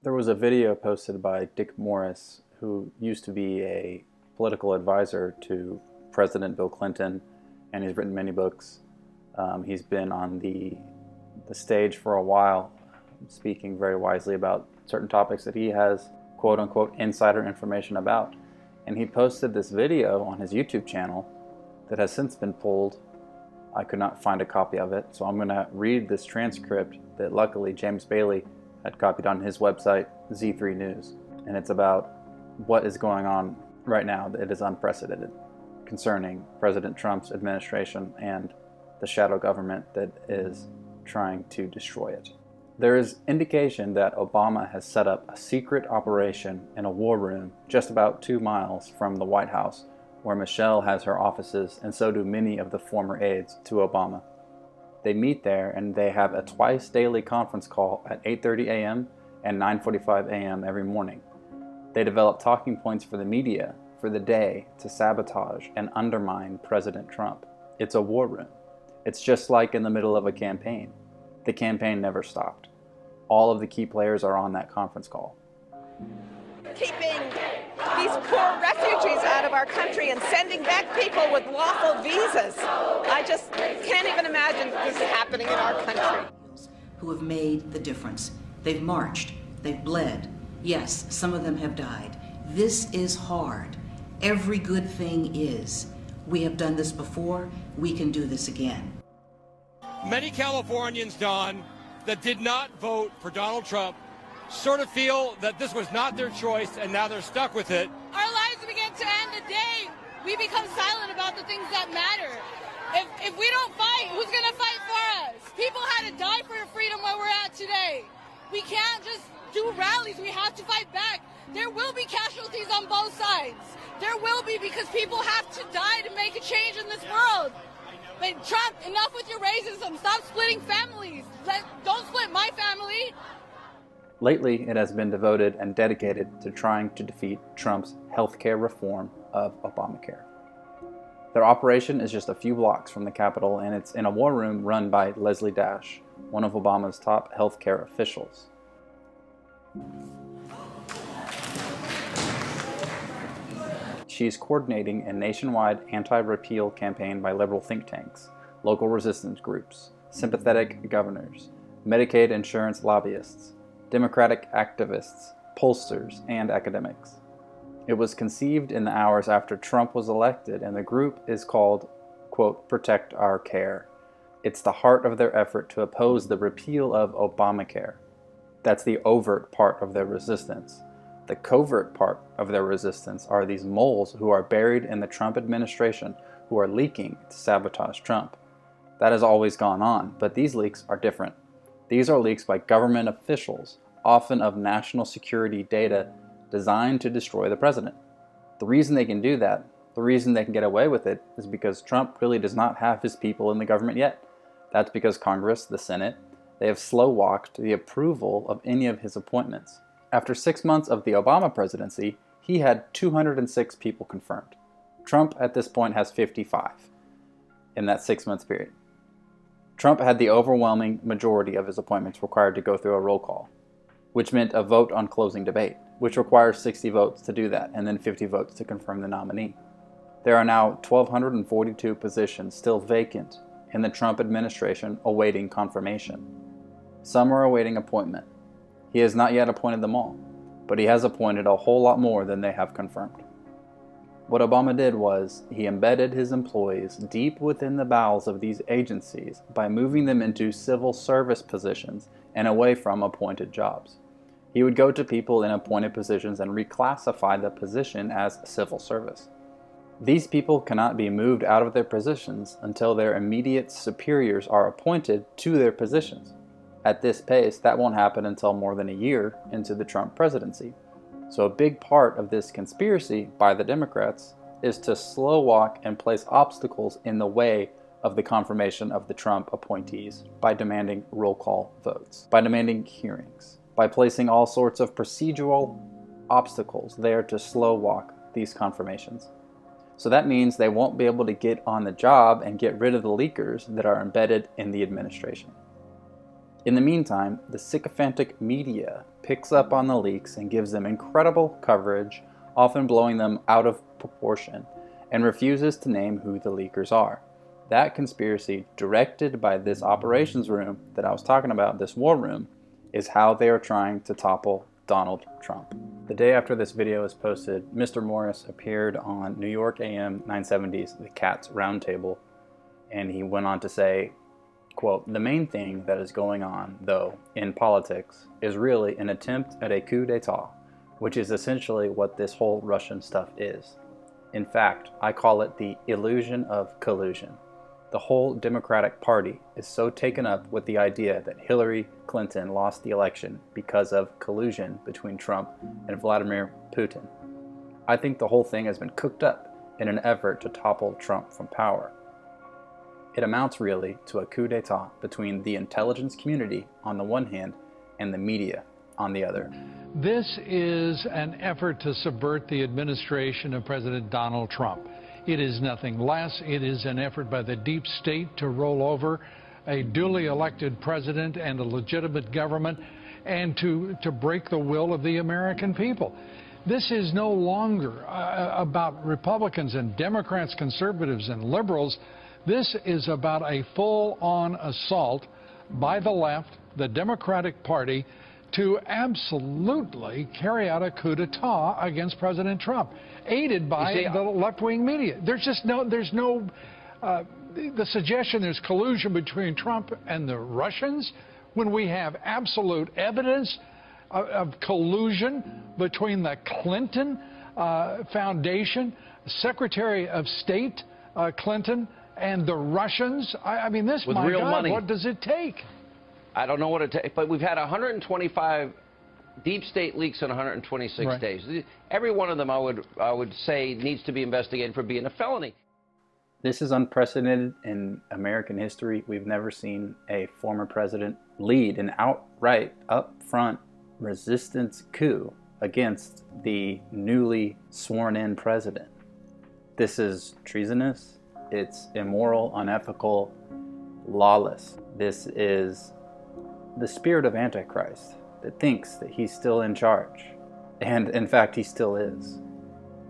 There was a video posted by Dick Morris, who used to be a political advisor to President Bill Clinton, and he's written many books. He's been on the stage for a while, speaking very wisely about certain topics that he has quote-unquote insider information about. And he posted this video on his YouTube channel that has since been pulled. I could not find a copy of it, so I'm going to read this transcript that luckily James Bailey had copied on his website, Z3 News. And it's about what is going on right now that is unprecedented concerning President Trump's administration and the shadow government that is trying to destroy it. There is indication that Obama has set up a secret operation in a war room just about 2 miles from the White House, where Michelle has her offices, and so do many of the former aides to Obama. They meet there and they have a twice daily conference call at 8:30 a.m. and 9:45 a.m. every morning. They develop talking points for the media for the day to sabotage and undermine President Trump. It's a war room. It's just like in the middle of a campaign. The campaign never stopped. All of the key players are on that conference call. Keeping these poor refugees out of our country and sending back people with lawful visas. I just can't even imagine this is happening in our country. Who have made the difference. They've marched, they've bled. Yes, some of them have died. This is hard. Every good thing is. We have done this before, we can do this again. Many Californians, Don, that did not vote for Donald Trump sort of feel that this was not their choice and now they're stuck with it. Our lives begin to end the day we become silent about the things that matter. If we don't fight, who's going to fight for us? People had to die for freedom where we're at today. We can't just do rallies. We have to fight back. There will be casualties on both sides. There will be, because people have to die to make a change in this world. But Trump, enough with your racism. Stop splitting families. Don't split my family. Lately, it has been devoted and dedicated to trying to defeat Trump's healthcare reform of Obamacare. Their operation is just a few blocks from the Capitol, and it's in a war room run by Leslie Dash, one of Obama's top healthcare officials. She's coordinating a nationwide anti-repeal campaign by liberal think tanks, local resistance groups, sympathetic governors, Medicaid insurance lobbyists, Democratic activists, pollsters, and academics. It was conceived in the hours after Trump was elected, and the group is called, quote, Protect Our Care. It's the heart of their effort to oppose the repeal of Obamacare. That's the overt part of their resistance. The covert part of their resistance are these moles who are buried in the Trump administration who are leaking to sabotage Trump. That has always gone on, but these leaks are different. These are leaks by government officials, often of national security data designed to destroy the president. The reason they can do that, the reason they can get away with it, is because Trump really does not have his people in the government yet. That's because Congress, the Senate, they have slow-walked the approval of any of his appointments. After 6 months of the Obama presidency, he had 206 people confirmed. Trump at this point has 55 in that 6-month period. Trump had the overwhelming majority of his appointments required to go through a roll call, which meant a vote on closing debate, which requires 60 votes to do that, and then 50 votes to confirm the nominee. There are now 1,242 positions still vacant in the Trump administration awaiting confirmation. Some are awaiting appointment. He has not yet appointed them all, but he has appointed a whole lot more than they have confirmed. What Obama did was he embedded his employees deep within the bowels of these agencies by moving them into civil service positions and away from appointed jobs. He would go to people in appointed positions and reclassify the position as civil service. These people cannot be moved out of their positions until their immediate superiors are appointed to their positions. At this pace, that won't happen until more than a year into the Trump presidency. So a big part of this conspiracy by the Democrats is to slow walk and place obstacles in the way of the confirmation of the Trump appointees by demanding roll call votes, by demanding hearings, by placing all sorts of procedural obstacles there to slow walk these confirmations. So that means they won't be able to get on the job and get rid of the leakers that are embedded in the administration. In the meantime, the sycophantic media picks up on the leaks and gives them incredible coverage, often blowing them out of proportion, and refuses to name who the leakers are. That conspiracy, directed by this operations room that I was talking about, this war room, is how they are trying to topple Donald Trump. The day after this video is posted, Mr. Morris appeared on New York AM 970's The Cat's Roundtable, and he went on to say, quote, "The main thing that is going on, though, in politics is really an attempt at a coup d'etat, which is essentially what this whole Russian stuff is. In fact, I call it the illusion of collusion. The whole Democratic Party is so taken up with the idea that Hillary Clinton lost the election because of collusion between Trump and Vladimir Putin. I think the whole thing has been cooked up in an effort to topple Trump from power. It amounts really to a coup d'etat between the intelligence community on the one hand and the media on the other." This is an effort to subvert the administration of President Donald Trump. It is nothing less. It is an effort by the deep state to roll over a duly elected president and a legitimate government and to break the will of the American people. This is no longer about Republicans and Democrats, conservatives and liberals. This is about a full-on assault by the left, the Democratic Party, to absolutely carry out a coup d'etat against President Trump, aided by the left-wing media. There's no the suggestion there's collusion between Trump and the Russians when we have absolute evidence of collusion between the Clinton Foundation, Secretary of State Clinton, and the Russians. I mean, this, my God, money. What does it take? I don't know what it takes, but we've had 125 deep state leaks in 126 days. Every one of them, I would say, needs to be investigated for being a felony. This is unprecedented in American history. We've never seen a former president lead an outright, upfront resistance coup against the newly sworn-in president. This is treasonous. It's immoral, unethical, lawless. This is the spirit of Antichrist that thinks that he's still in charge. And in fact, he still is.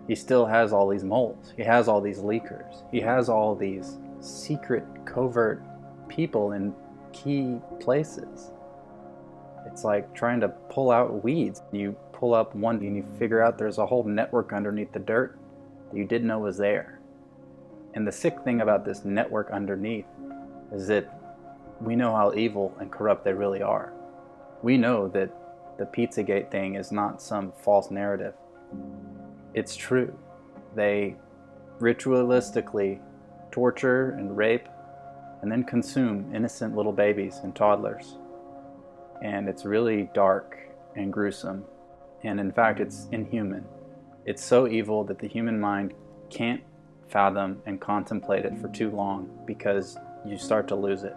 He still has all these moles. He has all these leakers. He has all these secret, covert people in key places. It's like trying to pull out weeds. You pull up one and you figure out there's a whole network underneath the dirt that you didn't know was there. And the sick thing about this network underneath is that we know how evil and corrupt they really are. We know that the Pizzagate thing is not some false narrative. It's true. They ritualistically torture and rape and then consume innocent little babies and toddlers. And it's really dark and gruesome. And in fact, it's inhuman. It's so evil that the human mind can't fathom and contemplate it for too long because you start to lose it.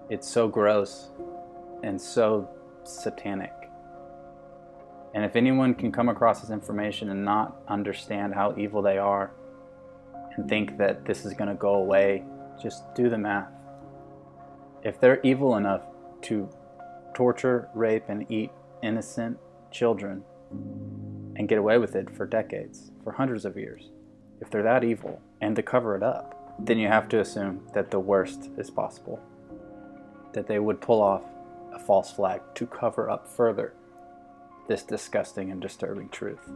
It's so gross and so satanic. And if anyone can come across this information and not understand how evil they are and think that this is going to go away, just do the math. If they're evil enough to torture, rape, and eat innocent children and get away with it for decades, for hundreds of years, if they're that evil and to cover it up, then you have to assume that the worst is possible. That they would pull off a false flag to cover up further this disgusting and disturbing truth.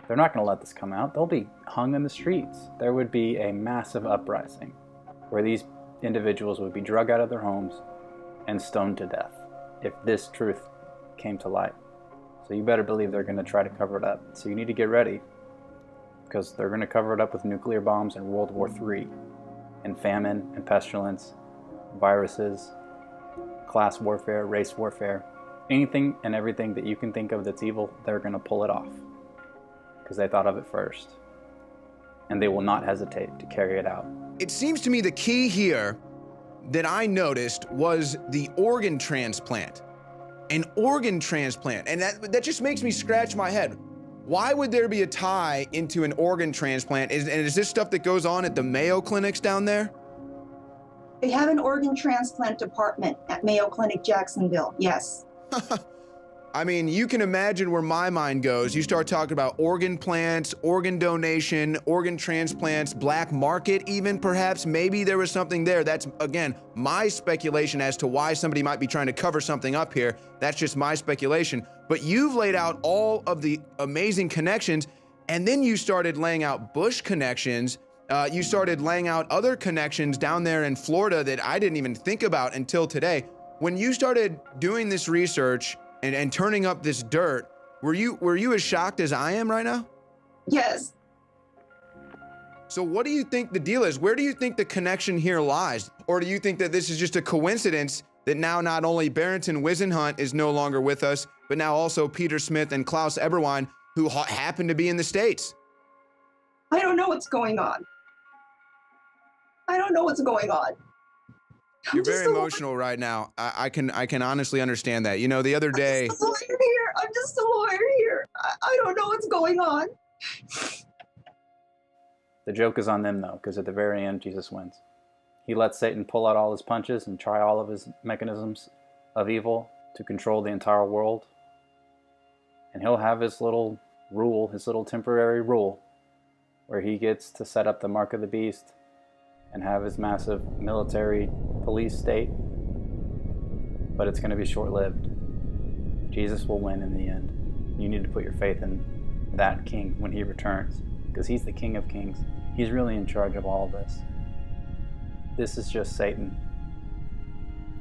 They're not going to let this come out. They'll be hung in the streets. There would be a massive uprising where these individuals would be drug out of their homes and stoned to death if this truth came to light. So you better believe they're going to try to cover it up. So you need to get ready, because they're going to cover it up with nuclear bombs and World War III and famine and pestilence, viruses, class warfare, race warfare. Anything and everything that you can think of that's evil, they're going to pull it off because they thought of it first. And they will not hesitate to carry it out. It seems to me the key here that I noticed was the organ transplant. An organ transplant. And that just makes me scratch my head. Why would there be a tie into an organ transplant? Is this stuff that goes on at the Mayo clinics down there? They have an organ transplant department at Mayo Clinic, Jacksonville, yes. I mean, you can imagine where my mind goes. You start talking about organ plants, organ donation, organ transplants, black market even perhaps. Maybe there was something there. That's, again, my speculation as to why somebody might be trying to cover something up here. That's just my speculation. But you've laid out all of the amazing connections, and then you started laying out Bush connections. You started laying out other connections down there in Florida that I didn't even think about until today. When you started doing this research and turning up this dirt, were you as shocked as I am right now? Yes. So what do you think the deal is? Where do you think the connection here lies? Or do you think that this is just a coincidence that now not only Barrington Wisenhunt is no longer with us, but now also Peter Smith and Klaus Eberwein, who happen to be in the States? I don't know what's going on. I don't know what's going on. You're very emotional right now. I can honestly understand that. You know, the other day. I'm just a lawyer here. I don't know what's going on. The joke is on them, though, because at the very end, Jesus wins. He lets Satan pull out all his punches and try all of his mechanisms of evil to control the entire world. And he'll have his little rule, his little temporary rule, where he gets to set up the mark of the beast and have his massive military police state. But it's going to be short-lived. Jesus will win in the end. You need to put your faith in that king when he returns, because he's the King of Kings. He's really in charge of all of this. This is just Satan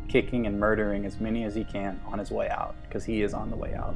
kicking and murdering as many as he can on his way out, because he is on the way out.